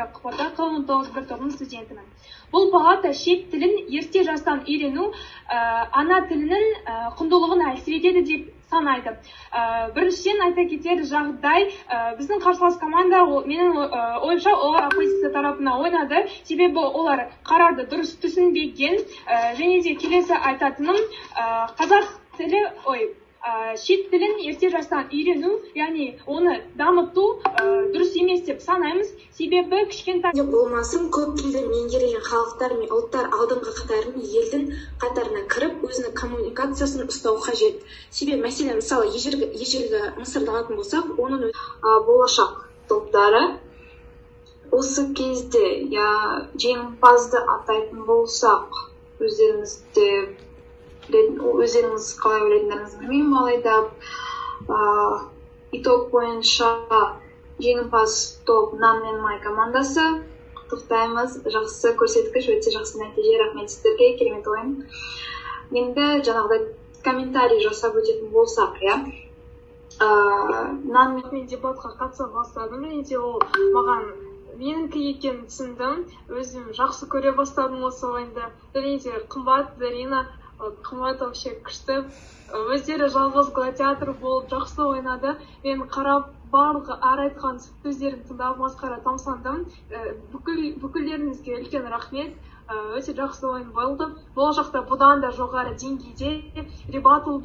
Ольга Қыпата, қалың 91 тобының студентімін. Бұл палата шет тілін ерте жастан үйрену ана тілінің құндылығын әсер етеді деп санайды. Біріншіден айта кетер жағдай, біздің қарсылас команда, менің ойымша, олар оппозиция тарапына ойнады, себебі олар қарарды дұрыс түсінбеген, және де келесі айтатыным, қазақ тілі, шет тілін ерте жастан үйрену, яғни оны дамыту дұрыс емес деп санаймыз, себебі кішкентай болмасын көп тілді меңгерген халықтар мен ұлттар алдыңғы қатарын елдің қатарына кіріп, өзінің коммуникациясын ұстау қажет. Себебі мәселен, мысалы, ежелгі Мысырды алатын болсақ, оның болашақ топтары осы кезде жеңімпазды атайтын болсақ, өздеріңіз қалай ойлайтындарыңызды білмеймін, алайда итог бойынша жеңімпаз топ Нан мен Май командасы. Құттықтаймыз, жақсы көрсеткіш, өте жақсы нәтиже, рахмет сіздерге, керемет ойын. Енді жаңағыдай комментарий жасап өтетін болсақ, Нан мен дебатқа қатыса бастадым, және де ол маған менікі екенін түсіндім, өзім жақсы көре бастадым осы ойынды, және де қымбат Зарина, қымбат вообще күшті, өздері жалғыз гладиатор болып жақсы ойнады. Мен қарап барлығы әр айтқан сөздерін тыңдап масқара тамсандым. Бүкілдеріңізге үлкен рахмет. Өте жақсы ойын болды. Болашақта бұдан да жоғары деңгейде ребатл